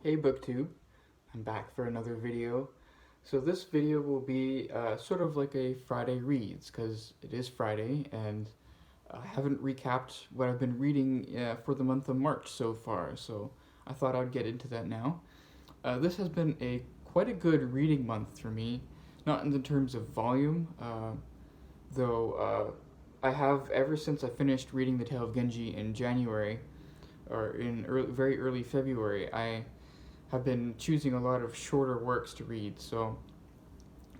Hey BookTube, I'm back for another video. So this video will be sort of like a Friday Reads, because it is Friday and I haven't recapped what I've been reading for the month of March so far, so I thought I'd get into that now. This has been quite a good reading month for me, not in the terms of volume, though I have ever since I finished reading The Tale of Genji in January, or in very early February, I have been choosing a lot of shorter works to read, so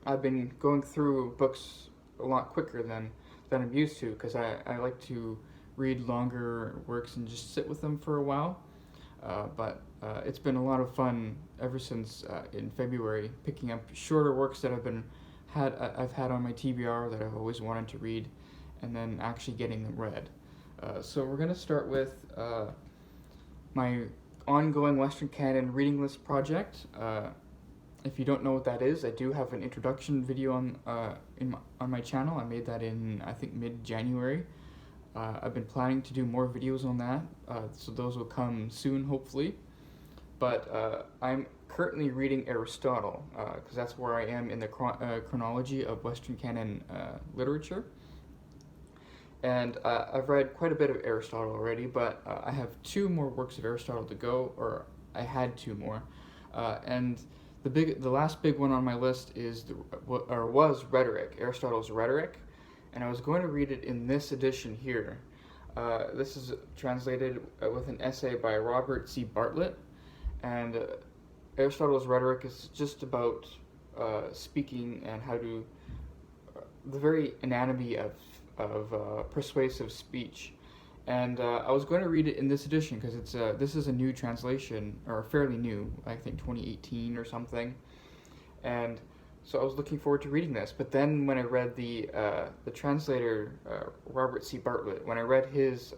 I've been going through books a lot quicker than I'm used to, because I like to read longer works and just sit with them for a while. But it's been a lot of fun ever since in February, picking up shorter works that I've had on my TBR that I've always wanted to read, and then actually getting them read. So we're gonna start with my ongoing Western Canon reading list project. If you don't know what that is, I do have an introduction video on my channel. I made that in, I think, mid-January. I've been planning to do more videos on that, so those will come soon, hopefully. But I'm currently reading Aristotle, because that's where I am in the chronology of Western Canon literature. And I've read quite a bit of Aristotle already, but I have two more works of Aristotle to go, or I had two more. And the last big one on my list was Rhetoric, Aristotle's Rhetoric, and I was going to read it in this edition here. This is translated with an essay by Robert C. Bartlett, and Aristotle's Rhetoric is just about speaking and how to the very anatomy of persuasive speech. And I was going to read it in this edition because this is a new translation, or fairly new, I think 2018 or something. And so I was looking forward to reading this. But then when I read the translator, Robert C. Bartlett, when I read his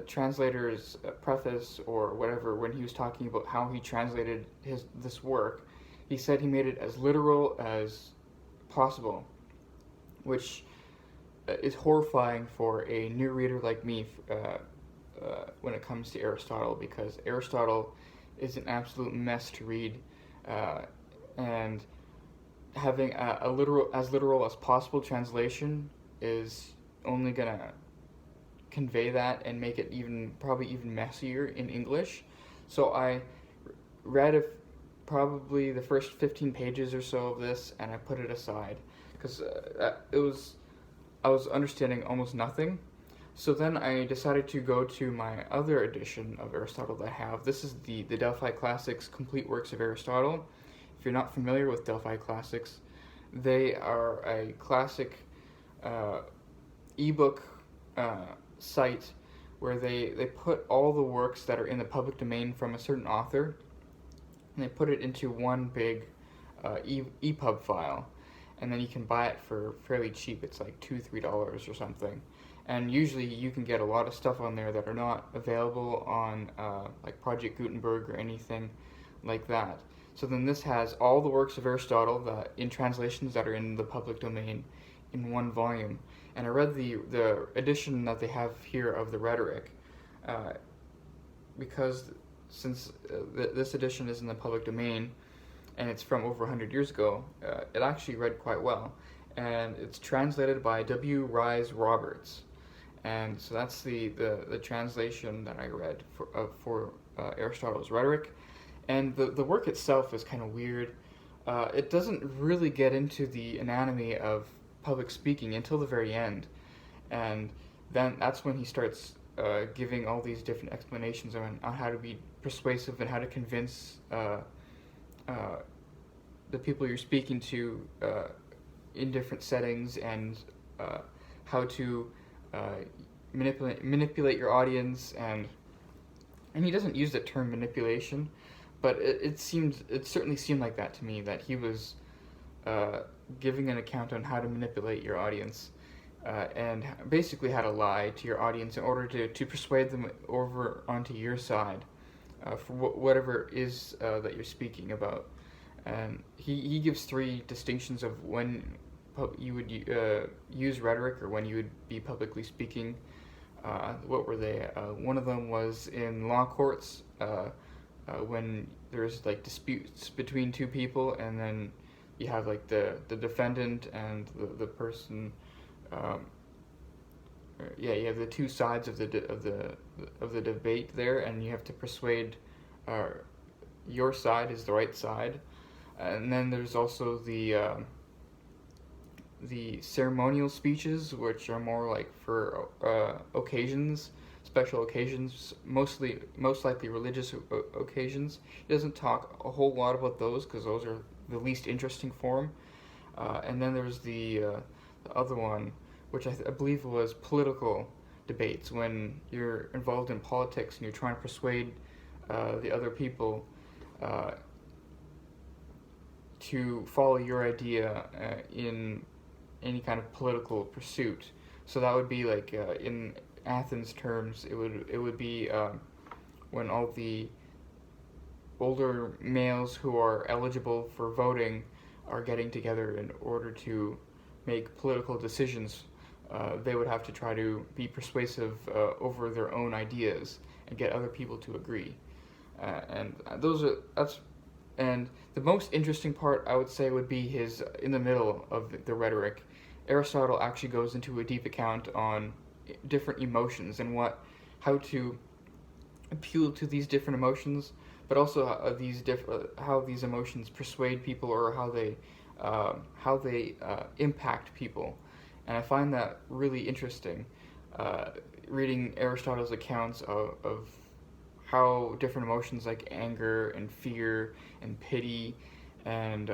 translator's preface or whatever, when he was talking about how he translated this work, he said he made it as literal as possible, which is horrifying for a new reader like me when it comes to Aristotle, because Aristotle is an absolute mess to read, and having a literal as possible translation is only gonna convey that and make it probably even messier in English. So I read probably the first 15 pages or so of this, and I put it aside because I was understanding almost nothing. So then I decided to go to my other edition of Aristotle that I have. This is the Delphi Classics Complete Works of Aristotle. If you're not familiar with Delphi Classics, they are a classic ebook site where they put all the works that are in the public domain from a certain author, and they put it into one big EPUB file, and then you can buy it for fairly cheap. It's like $2-3 or something, and usually you can get a lot of stuff on there that are not available on like Project Gutenberg or anything like that. So then this has all the works of Aristotle in translations that are in the public domain in one volume. And I read the edition that they have here of the Rhetoric, because since this edition is in the public domain and it's from over 100 years ago, it actually read quite well. And it's translated by W. Rise Roberts. And so that's the translation that I read for Aristotle's Rhetoric. And the work itself is kind of weird. It doesn't really get into the anatomy of public speaking until the very end. And then that's when he starts giving all these different explanations on how to be persuasive and how to convince the people you're speaking to in different settings, and how to manipulate your audience. And he doesn't use the term manipulation, but it certainly seemed like that to me, that he was giving an account on how to manipulate your audience, and basically how to lie to your audience in order to persuade them over onto your side for whatever it is that you're speaking about. And he gives three distinctions of when you would use rhetoric, or when you would be publicly speaking. What were they? One of them was in law courts, when there's like disputes between two people, and then you have like the defendant and the person. Um, yeah, you have the two sides of the debate there, and you have to persuade uh, your side is the right side. And then there's also the ceremonial speeches, which are more like for occasions, special occasions, most likely religious occasions. He doesn't talk a whole lot about those because those are the least interesting for him. And then there's the other one, which I believe was political debates, when you're involved in politics and you're trying to persuade the other people uh, to follow your idea in any kind of political pursuit. So that would be like in Athens terms, it would be when all the older males who are eligible for voting are getting together in order to make political decisions. They would have to try to be persuasive over their own ideas and get other people to agree. And those are that's and the most interesting part, I would say, would be his in the middle of the rhetoric. Aristotle actually goes into a deep account on different emotions and how to appeal to these different emotions, but also how these emotions persuade people, or how they impact people. And I find that really interesting, reading Aristotle's accounts of how different emotions like anger and fear and pity and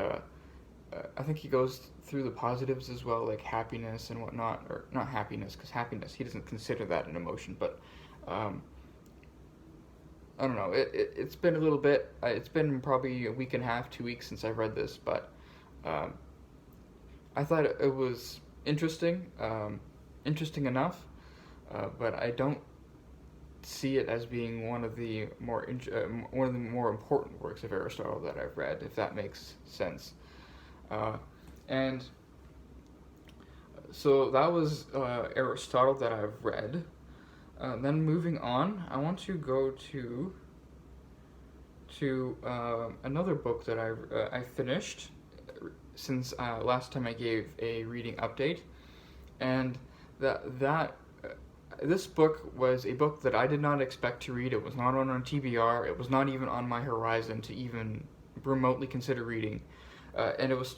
I think he goes through the positives as well, like happiness and whatnot, or not happiness, because happiness, he doesn't consider that an emotion, but um, I don't know. It's been a little bit. It's been probably a week and a half, 2 weeks since I've read this, but um, I thought it was interesting enough, but I don't see it as being one of the more important works of Aristotle that I've read, if that makes sense. And so that was Aristotle that I've read. Then moving on, I want to go to another book that I finished since last time I gave a reading update, and that this book was a book that I did not expect to read. It was not on TBR. It was not even on my horizon to even remotely consider reading. And it's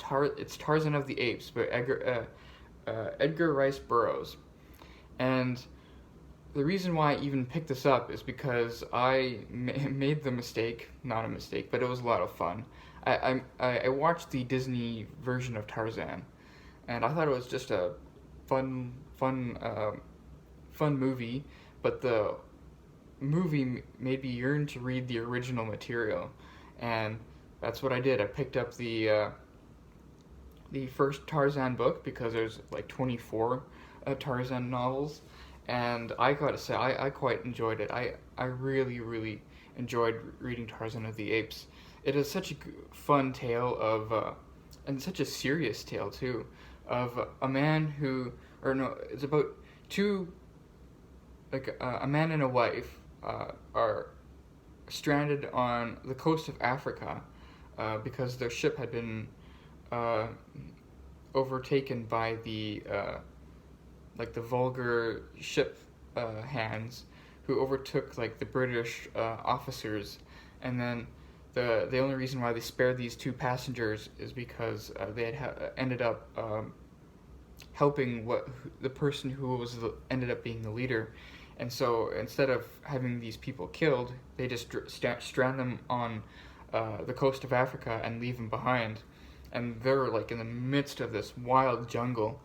Tarzan of the Apes by Edgar Rice Burroughs. And the reason why I even picked this up is because I made the mistake, not a mistake, but it was a lot of fun. I watched the Disney version of Tarzan, and I thought it was just a fun movie, but the movie made me yearn to read the original material, and that's what I did. I picked up the first Tarzan book because there's like 24 Tarzan novels, and I gotta say I quite enjoyed it. I really enjoyed reading Tarzan of the Apes. It is such a fun tale and such a serious tale too, of a man who, or no, it's about two, like a man and a wife are stranded on the coast of Africa because their ship had been overtaken by the vulgar ship hands who overtook like the British officers, and then the only reason why they spared these two passengers is because they had ended up helping the person who ended up being the leader. And so instead of having these people killed, they just strand them on the coast of Africa and leave them behind. And they're like in the midst of this wild jungle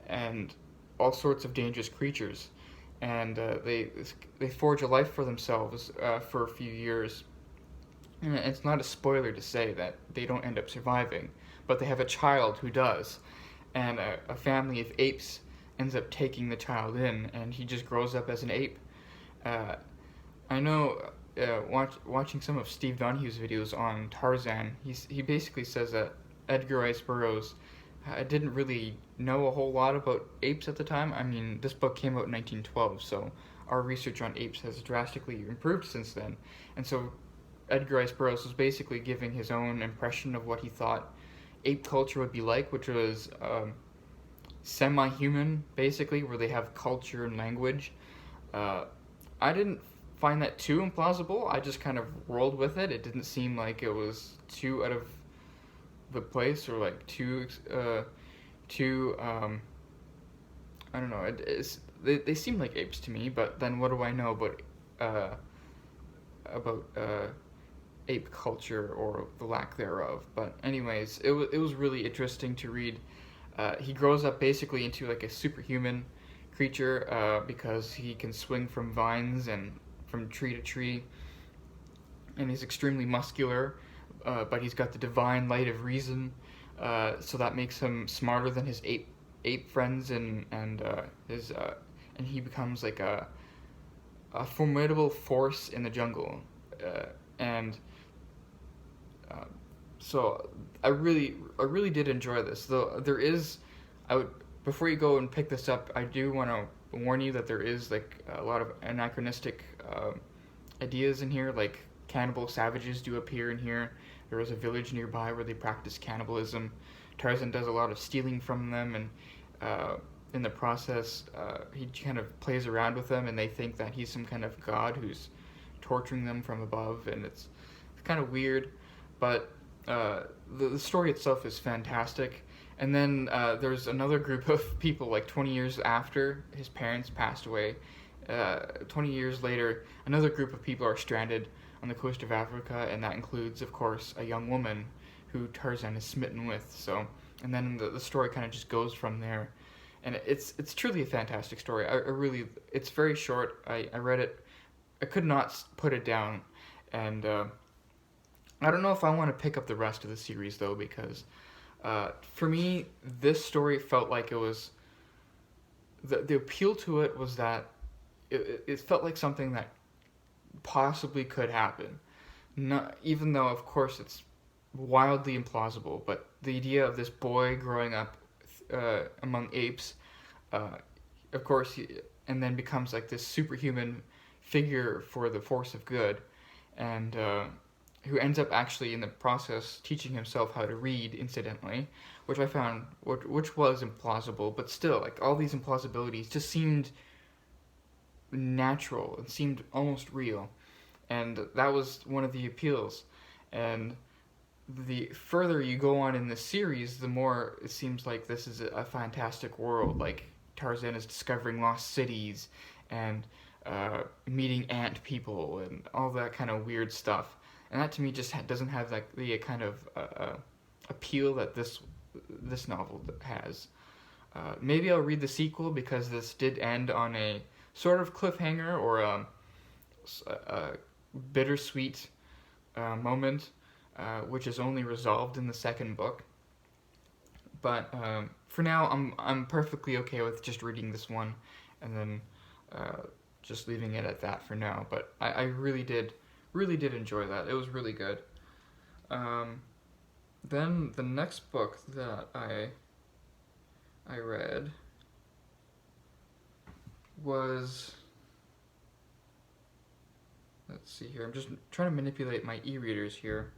and all sorts of dangerous creatures. And they forge a life for themselves for a few years. And it's not a spoiler to say that they don't end up surviving, but they have a child who does. And a family of apes ends up taking the child in, and he just grows up as an ape. I know, watching some of Steve Donahue's videos on Tarzan, he basically says that Edgar Rice Burroughs didn't really know a whole lot about apes at the time. I mean, this book came out in 1912, so our research on apes has drastically improved since then. And so Edgar Rice Burroughs was basically giving his own impression of what he thought ape culture would be like, which was semi-human, basically, where they have culture and language. Uh, I didn't find that too implausible. I just kind of rolled with it. It didn't seem like it was too out of the place or like too I don't know. They seem like apes to me, but then what do I know uh, about ape culture or the lack thereof? But anyways, it was really interesting to read. He grows up basically into like a superhuman creature because he can swing from vines and from tree to tree, and he's extremely muscular, but he's got the divine light of reason, so that makes him smarter than his ape friends, and he becomes like a formidable force in the jungle, and uh, so I really did enjoy this. Though there is, I would before you go and pick this up, I do want to warn you that there is like a lot of anachronistic ideas in here, like cannibal savages do appear in here. There is a village nearby where they practice cannibalism. Tarzan does a lot of stealing from them, and in the process, he kind of plays around with them, and they think that he's some kind of god who's torturing them from above, and it's kind of weird, but the story itself is fantastic. And then there's another group of people, like 20 years after his parents passed away. 20 years later, another group of people are stranded on the coast of Africa, and that includes, of course, a young woman who Tarzan is smitten with. So, and then the story kind of just goes from there, and it's truly a fantastic story. I really, it's very short. I read it, I could not put it down, and I don't know if I want to pick up the rest of the series though, because for me, this story felt like it was the appeal to it was that it felt like something that possibly could happen. Not, even though, of course, it's wildly implausible, but the idea of this boy growing up among apes, uh, of course, and then becomes like this superhuman figure for the force of good, and who ends up actually in the process teaching himself how to read, incidentally, which I found, which was implausible, but still, like all these implausibilities just seemed natural and seemed almost real, and that was one of the appeals. And the further you go on in this series, the more it seems like this is a fantastic world. Like Tarzan is discovering lost cities and meeting ant people and all that kind of weird stuff. And that to me just doesn't have like the kind of appeal that this novel has. Maybe I'll read the sequel because this did end on a sort of cliffhanger or a bittersweet moment, which is only resolved in the second book. But for now, I'm perfectly okay with just reading this one, and then just leaving it at that for now. But I really did enjoy that. It was really good. Then the next book that I read was, let's see here. I'm just trying to manipulate my e-readers here.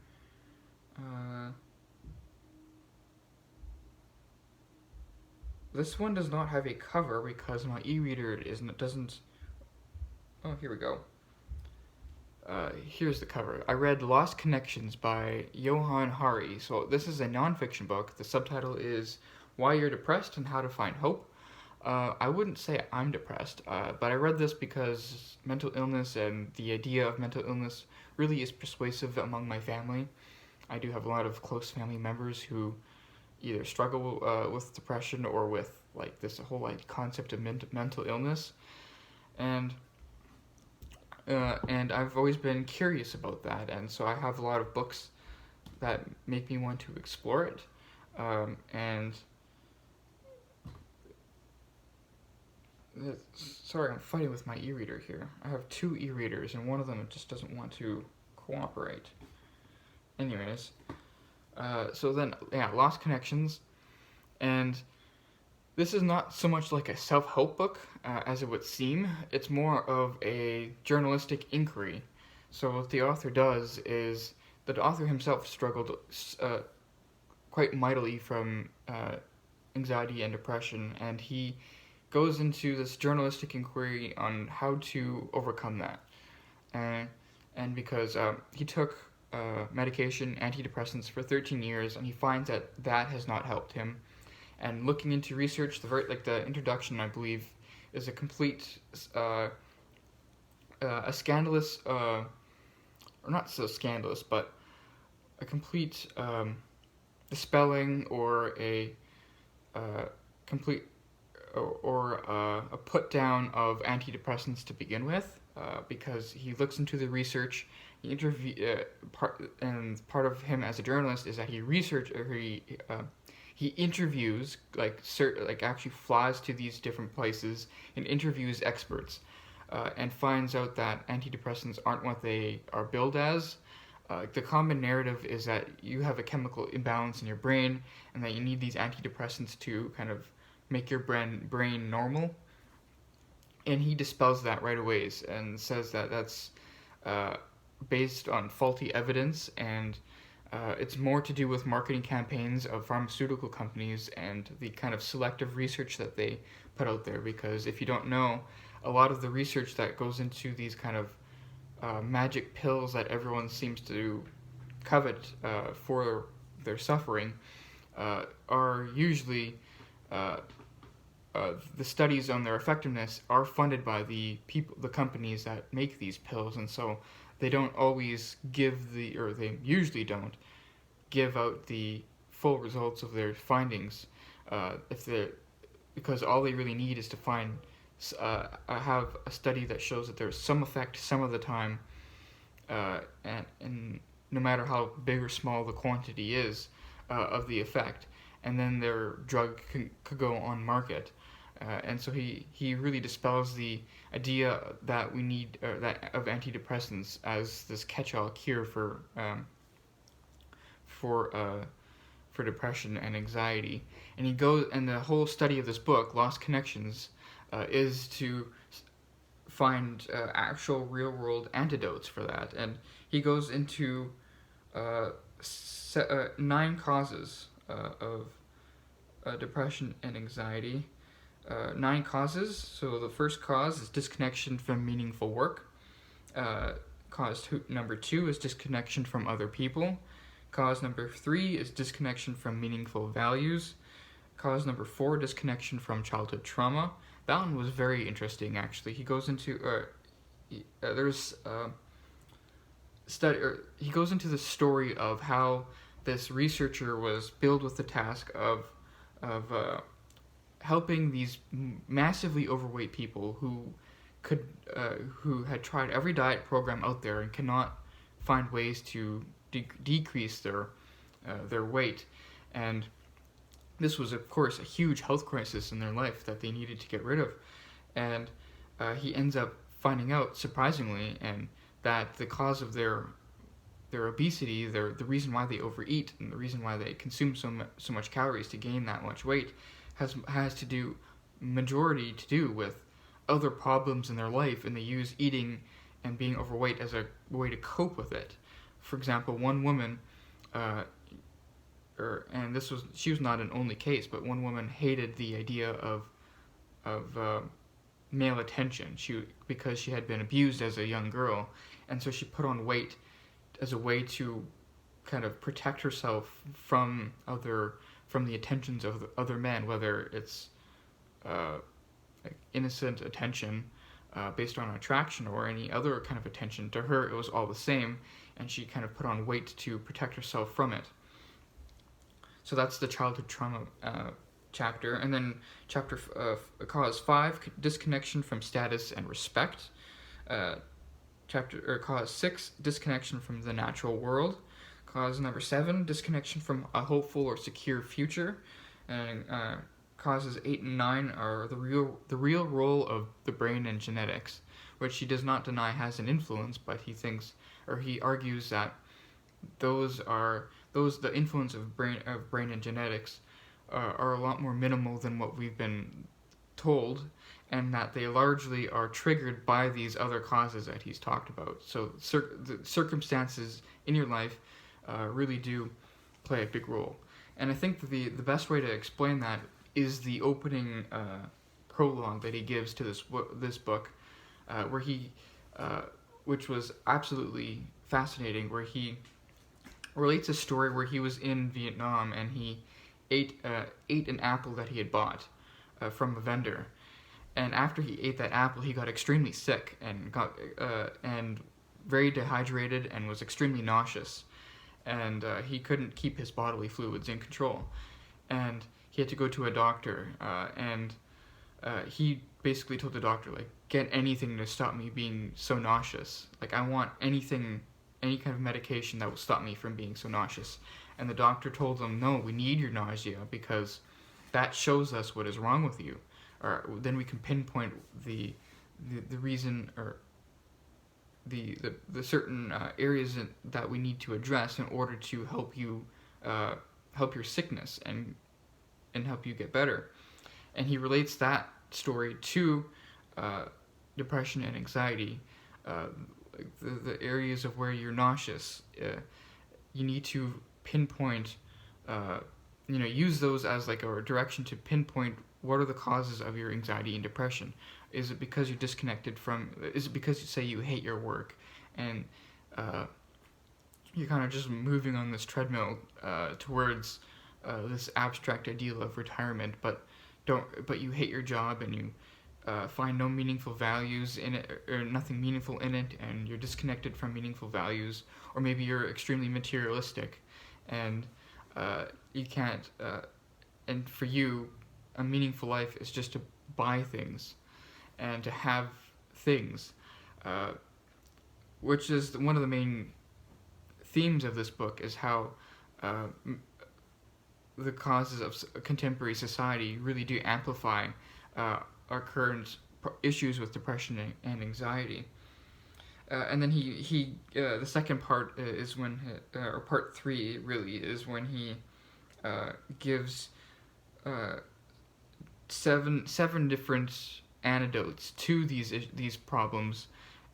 This one does not have a cover because my e-reader doesn't. Oh, here we go. Here's the cover. I read Lost Connections by Johann Hari. So this is a nonfiction book. The subtitle is Why You're Depressed and How to Find Hope. I wouldn't say I'm depressed, but I read this because mental illness and the idea of mental illness really is persuasive among my family. I do have a lot of close family members who either struggle with depression or with like this whole like concept of mental illness, and I've always been curious about that, and so I have a lot of books that make me want to explore it, and sorry, I'm fighting with my e-reader here. I have two e-readers, and one of them just doesn't want to cooperate. Anyways, so then, yeah, Lost Connections, and this is not so much like a self-help book as it would seem. It's more of a journalistic inquiry. So what the author does is the author himself struggled quite mightily from anxiety and depression, and he goes into this journalistic inquiry on how to overcome that. And, and because he took medication, antidepressants for 13 years, and he finds that that has not helped him. And looking into research, the introduction, I believe, is a complete a scandalous, or not so scandalous, but a complete dispelling or a complete a put down of antidepressants to begin with, because he looks into the research. Part of him as a journalist is that he interviews actually flies to these different places and interviews experts, and finds out that antidepressants aren't what they are billed as. The common narrative is that you have a chemical imbalance in your brain and that you need these antidepressants to kind of make your brain normal. And he dispels that right away and says that that's based on faulty evidence, and it's more to do with marketing campaigns of pharmaceutical companies and the kind of selective research that they put out there. Because if you don't know, a lot of the research that goes into these kind of magic pills that everyone seems to covet for their suffering are usually the studies on their effectiveness are funded by the companies that make these pills, and so they don't always they usually don't give out the full results of their findings, because all they really need is to have a study that shows that there's some effect some of the time, and no matter how big or small the quantity is of the effect, and then their drug could go on market. And so he really dispels the idea that we need of antidepressants as this catch-all cure for depression and anxiety. And the whole study of this book, Lost Connections, is to find actual real-world antidotes for that. And he goes into 9 causes of depression and anxiety. 9 causes. So the first cause is disconnection from meaningful work. Number 2 is disconnection from other people. Cause number 3 is disconnection from meaningful values. Cause number 4, disconnection from childhood trauma. That one was very interesting, actually. He goes into he goes into the story of how this researcher was billed with the task of helping these massively overweight people who had tried every diet program out there and cannot find ways to decrease their weight. And this was, of course, a huge health crisis in their life that they needed to get rid of. And he ends up finding out, surprisingly, and that the cause of their obesity, the reason why they overeat and the reason why they consume so much calories to gain that much weight has to do with other problems in their life, and they use eating and being overweight as a way to cope with it. For example, one woman, she was not an only case, but one woman hated the idea of male attention. Because she had been abused as a young girl, and so she put on weight as a way to kind of protect herself from the attentions of other men, whether it's innocent attention based on attraction or any other kind of attention. To her, it was all the same, and she kind of put on weight to protect herself from it. So that's the childhood trauma chapter. And then cause 5, disconnection from status and respect. Cause 6, disconnection from the natural world. Cause number 7, disconnection from a hopeful or secure future. And causes 8 and 9 are the real role of the brain and genetics, which he does not deny has an influence, but he argues that the influence of brain and genetics are a lot more minimal than what we've been told, and that they largely are triggered by these other causes that he's talked about. So the circumstances in your life really do play a big role. And I think that the best way to explain that is the opening prologue that he gives to this book, where he, which was absolutely fascinating, where he relates a story where he was in Vietnam and he ate an apple that he had bought from a vendor, and after he ate that apple, he got extremely sick and got and very dehydrated and was extremely nauseous, and he couldn't keep his bodily fluids in control, and he had to go to a doctor, and he basically told the doctor, like, get anything to stop me being so nauseous. Like, I want anything, any kind of medication that will stop me from being so nauseous. And the doctor told him, no, we need your nausea because that shows us what is wrong with you. Or then we can pinpoint the reason, or the certain areas that we need to address in order to help you, help your sickness and help you get better. And he relates that story to depression and anxiety, the areas of where you're nauseous. You need to pinpoint, use those as like a direction to pinpoint what are the causes of your anxiety and depression. Is it because you're disconnected from, is it because you say you hate your work and you're kind of just moving on this treadmill towards this abstract ideal of retirement, but you hate your job and you find no meaningful values in it, or nothing meaningful in it, and you're disconnected from meaningful values, or maybe you're extremely materialistic and you can't, and for you, a meaningful life is just to buy things and to have things, which is one of the main themes of this book, is how the causes of contemporary society really do amplify our current issues with depression and anxiety. And then the second part is when, or part 3 really, is when he gives seven different antidotes to these problems,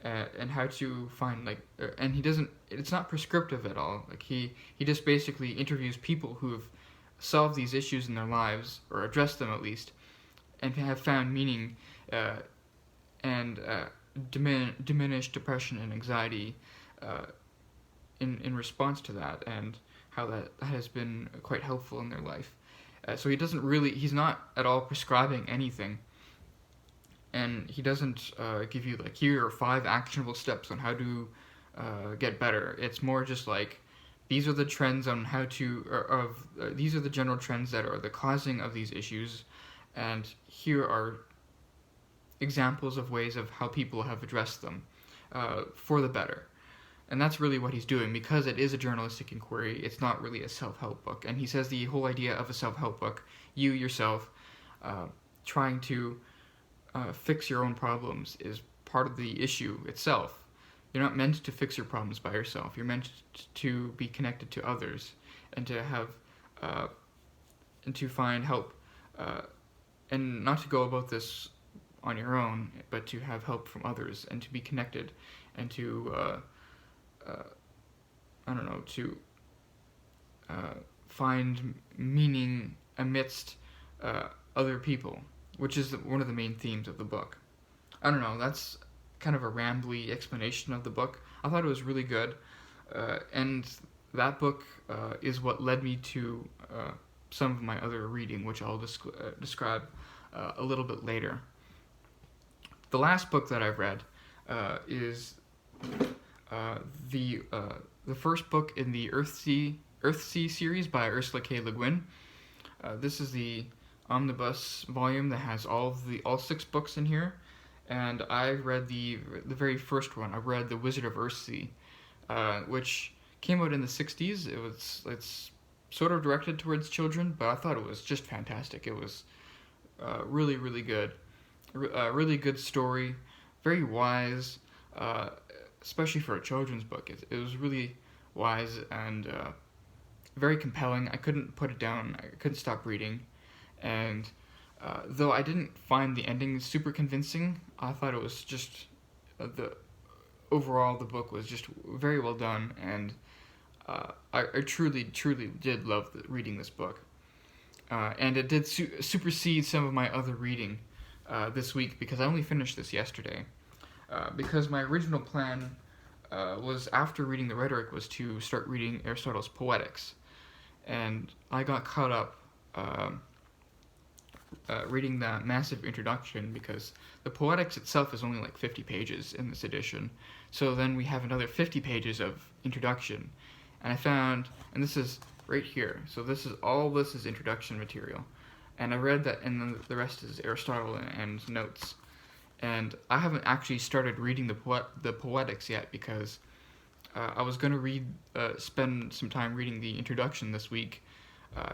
and how to find, like, and it's not prescriptive at all. Like he just basically interviews people who have solved these issues in their lives, or addressed them at least, and have found meaning and diminished depression and anxiety in response to that, and how that has been quite helpful in their life. So he's not at all prescribing anything, and he doesn't give you, like, here are 5 actionable steps on how to get better. It's more just like, these are the trends on how to, these are the general trends that are the causing of these issues, and here are examples of ways of how people have addressed them for the better. And that's really what he's doing, because it is a journalistic inquiry. It's not really a self-help book. And he says the whole idea of a self-help book, you yourself trying to fix your own problems, is part of the issue itself. You're not meant to fix your problems by yourself. You're meant to be connected to others, and to have and to find help, and not to go about this on your own, but to have help from others, and to be connected, and to to find meaning amidst other people, which is one of the main themes of the book. I don't know, that's kind of a rambly explanation of the book. I thought it was really good, and that book is what led me to some of my other reading, which I'll describe a little bit later. The last book that I've read is the first book in the Earthsea series by Ursula K. Le Guin. This is the omnibus volume that has all 6 books in here, and I read the very first one. I read The Wizard of Earthsea, which came out in the 60s. It's sort of directed towards children, but I thought it was just fantastic. It was really, really good. A really good story, very wise, especially for a children's book. It was really wise and very compelling. I couldn't put it down. I couldn't stop reading, and Though I didn't find the ending super convincing, I thought it was just the overall the book was just very well done, and I truly did love reading this book. And it did supersede some of my other reading this week because I only finished this yesterday. Because my original plan was after reading the Rhetoric was to start reading Aristotle's Poetics, and I got caught up reading that massive introduction because the Poetics itself is only like 50 pages in this edition. So then we have another 50 pages of introduction, and I found, and this is right here. So this is introduction material, and I read that, and then the rest is Aristotle and notes. And I haven't actually started reading the Poetics yet because I was going to spend some time reading the introduction this week,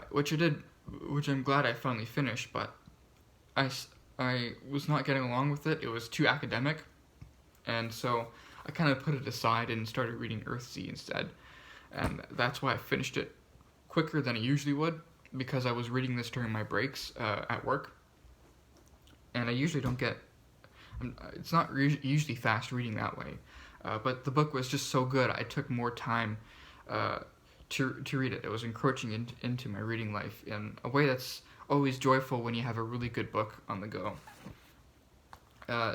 which I did, which I'm glad I finally finished. But I was not getting along with it. It was too academic, and so I kind of put it aside and started reading Earthsea instead. And that's why I finished it quicker than I usually would, because I was reading this during my breaks at work, and I usually don't get. It's not usually fast reading that way, but the book was just so good. I took more time to read it. It was encroaching into my reading life in a way that's always joyful when you have a really good book on the go.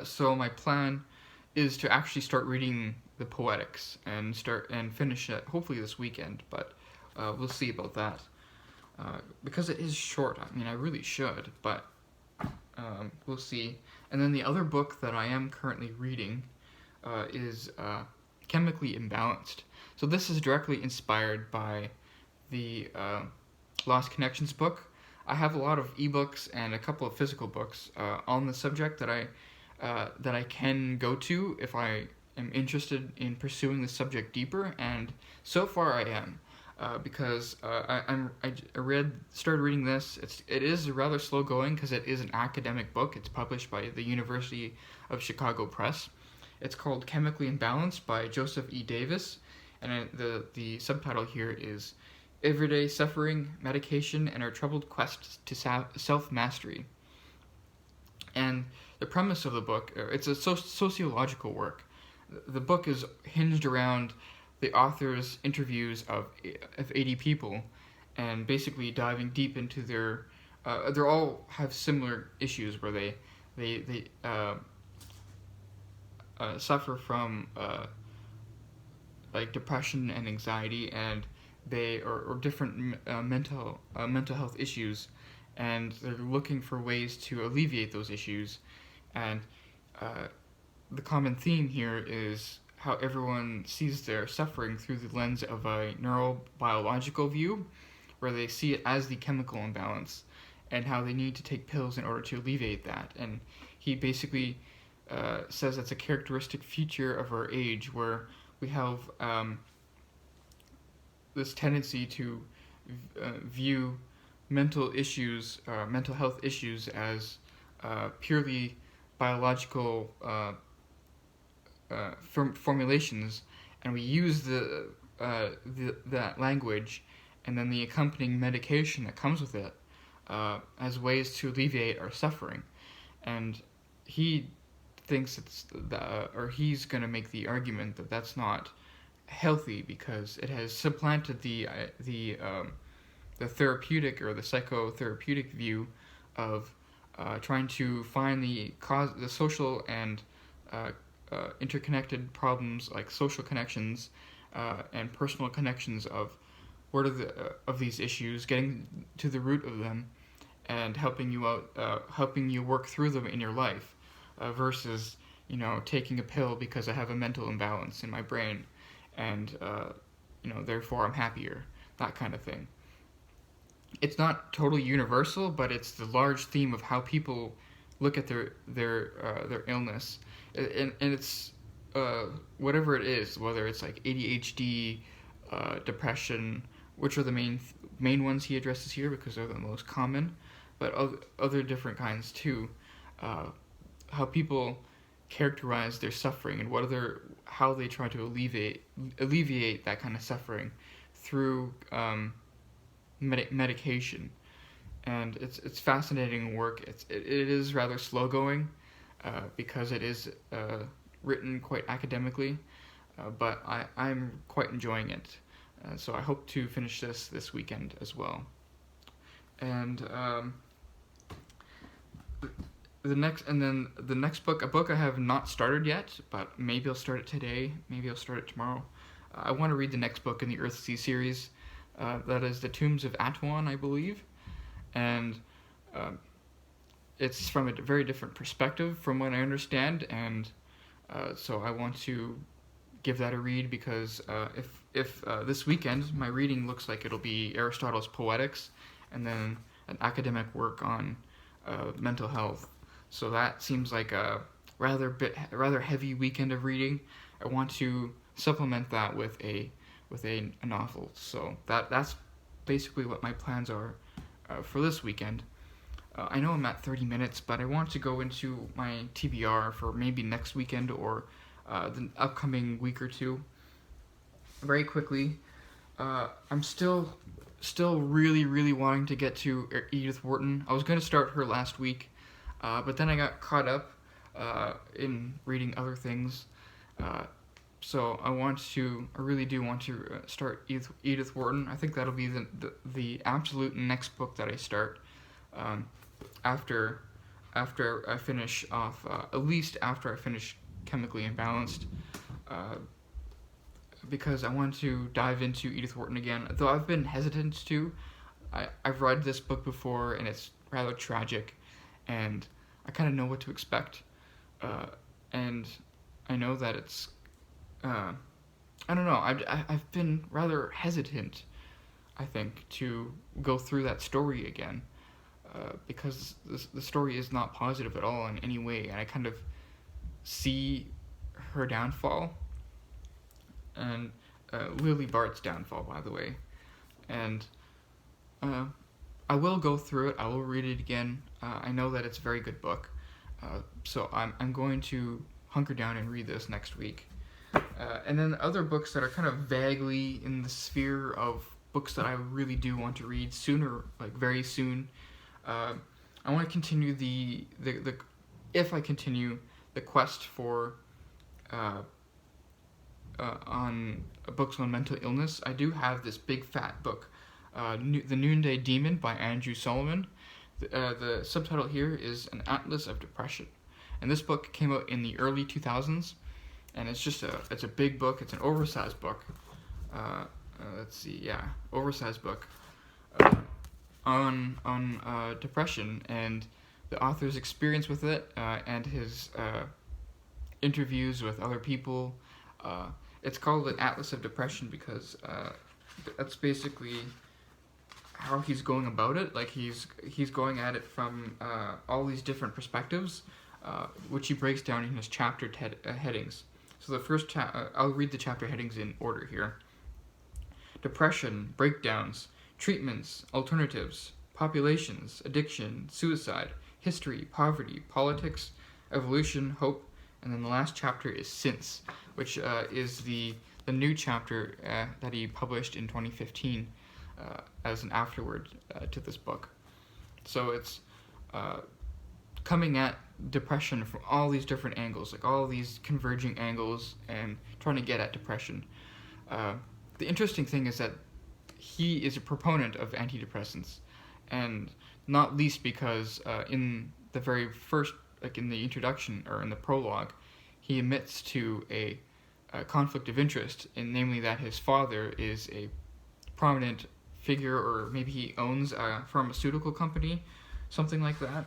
So my plan is to actually start reading the Poetics and finish it hopefully this weekend, but we'll see about that. Because it is short, I mean, I really should, but we'll see. And then the other book that I am currently reading is Chemically Imbalanced. So this is directly inspired by the Lost Connections book. I have a lot of ebooks and a couple of physical books on the subject that I can go to if I am interested in pursuing the subject deeper, and so far I am. Because I started reading this. It is rather slow going because it is an academic book. It's published by the University of Chicago Press. It's called Chemically Imbalanced by Joseph E. Davis, and the subtitle here is Everyday Suffering, Medication, and Our Troubled Quest to Self-Mastery. And the premise of the book, it's a sociological work. The book is hinged around the author's interviews of 80 people, and basically diving deep into their. They all have similar issues where they suffer from like depression and anxiety, and they or different mental health issues, and they're looking for ways to alleviate those issues, and the common theme here is how everyone sees their suffering through the lens of a neurobiological view, where they see it as the chemical imbalance, and how they need to take pills in order to alleviate that. And he basically says that's a characteristic feature of our age, where we have this tendency to view mental health issues as purely biological formulations, and we use that language and then the accompanying medication that comes with it as ways to alleviate our suffering. And he thinks he's going to make the argument that that's not healthy because it has supplanted the therapeutic or the psychotherapeutic view of trying to find the social and interconnected problems like social connections and personal connections of what are of these issues, getting to the root of them, and helping you out, helping you work through them in your life, versus taking a pill because I have a mental imbalance in my brain, and therefore I'm happier, that kind of thing. It's not totally universal, but it's the large theme of how people look at their illness, and it's whatever it is, whether it's like ADHD, depression, which are the main ones he addresses here because they're the most common, but other different kinds too. How people characterize their suffering and how they try to alleviate that kind of suffering through medication. and it's fascinating work. It is rather slow going, because it is written quite academically, but I'm quite enjoying it. So I hope to finish this weekend as well. And the next book, a book I have not started yet, but maybe I'll start it today. Maybe I'll start it tomorrow. I want to read the next book in the Earthsea series. That is The Tombs of Atuan, I believe, and it's from a very different perspective from what I understand, and so I want to give that a read, because if this weekend my reading looks like it'll be Aristotle's Poetics, and then an academic work on mental health. So that seems like a rather heavy weekend of reading. I want to supplement that with a novel. So that's basically what my plans are for this weekend. I know I'm at 30 minutes, but I want to go into my TBR for maybe next weekend or the upcoming week or two. Very quickly, I'm still really wanting to get to Edith Wharton. I was going to start her last week, but then I got caught up in reading other things. So I really do want to start Edith Wharton. I think that'll be the absolute next book that I start after I finish off, at least after I finish Chemically Imbalanced, because I want to dive into Edith Wharton again. Though I've been hesitant to. I've read this book before, and it's rather tragic, and I kind of know what to expect, and I know that it's, I don't know, I've been rather hesitant, I think, to go through that story again, because the story is not positive at all in any way, and I kind of see her downfall, and Lily Bart's downfall, by the way, and I will go through it. I will read it again. I know that it's a very good book, so I'm going to hunker down and read this next week. And then other books that are kind of vaguely in the sphere of books that I really do want to read sooner, like very soon. I want to continue if I continue the quest for on books on mental illness. I do have this big fat book, The Noonday Demon by Andrew Solomon. The subtitle here is An Atlas of Depression, and this book came out in the early 2000s, and it's a big book. It's an oversized book. Oversized book on depression and the author's experience with it, and his interviews with other people. It's called An Atlas of Depression because that's basically how he's going about it. Like he's going at it from all these different perspectives, which he breaks down in his chapter headings. So the first I'll read the chapter headings in order here. Depression, breakdowns, treatments, alternatives, populations, addiction, suicide, history, poverty, politics, evolution, hope, and then the last chapter is Since, which is the new chapter that he published in 2015 as an afterword to this book. So it's coming at depression from all these different angles, like all these converging angles, and trying to get at depression. The interesting thing is that he is a proponent of antidepressants, and not least because in the very first, like in the introduction or in the prologue, he admits to a conflict of interest, and namely that his father is a prominent figure, or maybe he owns a pharmaceutical company, something like that.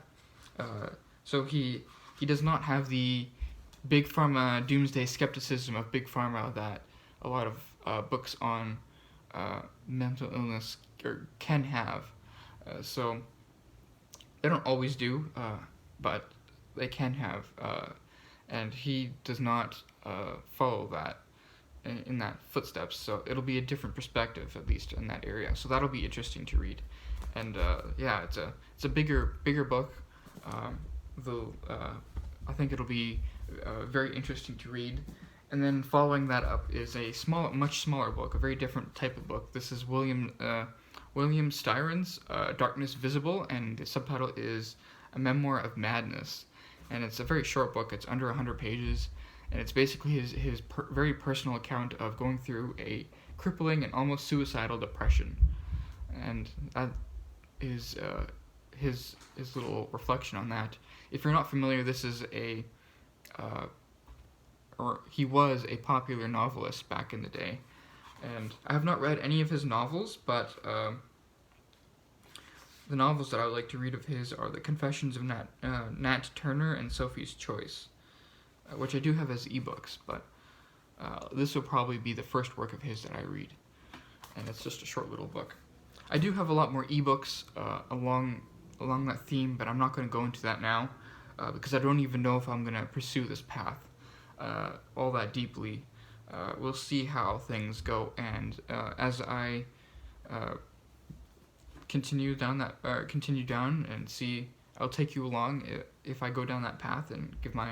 So he does not have the big pharma doomsday skepticism of big pharma that a lot of books on mental illness can have. So they don't always do, but they can have, and he does not follow that in that footsteps. So it'll be a different perspective, at least in that area. So that'll be interesting to read, and it's a bigger book. Though I think it'll be very interesting to read. And then following that up is a much smaller book, a very different type of book. This is William William Styron's Darkness Visible, and the subtitle is A Memoir of Madness. And it's a very short book, it's under 100 pages, and it's basically his very personal account of going through a crippling and almost suicidal depression. And that is his little reflection on that. If you're not familiar, this is he was a popular novelist back in the day. And I have not read any of his novels, but the novels that I would like to read of his are The Confessions of Nat Turner and Sophie's Choice, which I do have as ebooks, but this will probably be the first work of his that I read. And it's just a short little book. I do have a lot more ebooks along that theme, but I'm not going to go into that now because I don't even know if I'm going to pursue this path all that deeply. We'll see how things go, and as I continue down and see, I'll take you along if I go down that path and give my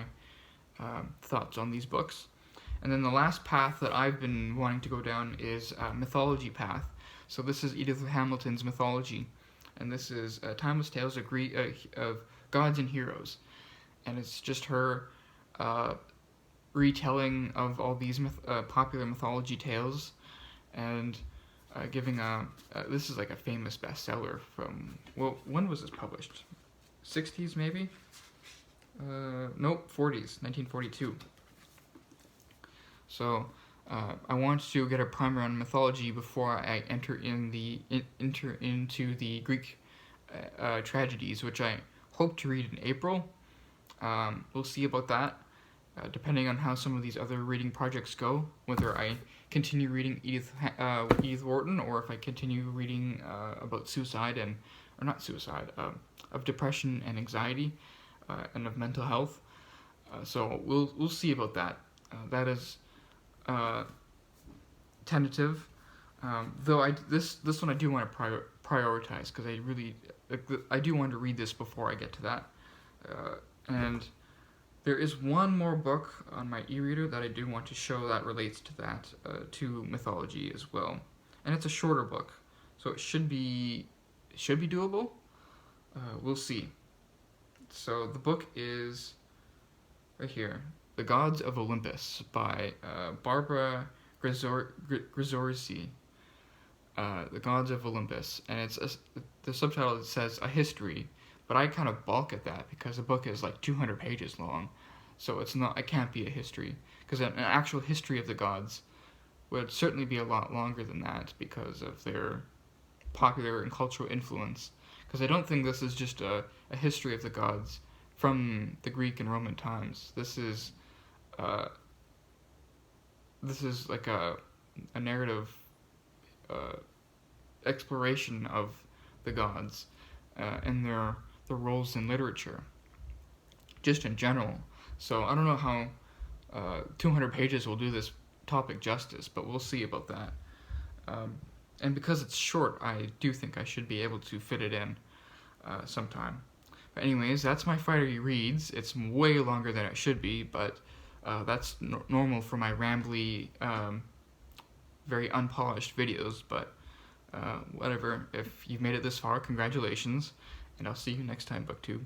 thoughts on these books. And then the last path that I've been wanting to go down is mythology path. So this is Edith Hamilton's mythology, and this is Timeless Tales of Gods and Heroes, and it's just her retelling of all these popular mythology tales, and giving this is like a famous bestseller from, well, when was this published? 60s maybe? Nope, 40s, 1942. So I want to get a primer on mythology before I enter into the Greek tragedies, which I hope to read in April. We'll see about that, depending on how some of these other reading projects go, whether I continue reading Edith Wharton, or if I continue reading about suicide of depression and anxiety, and of mental health. So we'll see about that. That is tentative, though this one I do want to prioritize, because I do want to read this before I get to that. And there is one more book on my e-reader that I do want to show that relates to that, to mythology as well. And it's a shorter book, so it should be doable. We'll see. So the book is right here, The Gods of Olympus by Barbara Grzorzi. The Gods of Olympus, and it's the subtitle says A History, but I kind of balk at that because the book is like 200 pages long, so it can't be a history, because an actual history of the gods would certainly be a lot longer than that because of their popular and cultural influence. Because I don't think this is just a history of the gods from the Greek and Roman times. This is like a narrative exploration of the gods and their roles in literature, just in general. So I don't know how 200 pages will do this topic justice, but we'll see about that. And because it's short, I do think I should be able to fit it in sometime. But anyways, that's my Friday Reads. It's way longer than it should be, but that's normal for my rambly, very unpolished videos, but whatever. If you've made it this far, congratulations, and I'll see you next time, BookTube.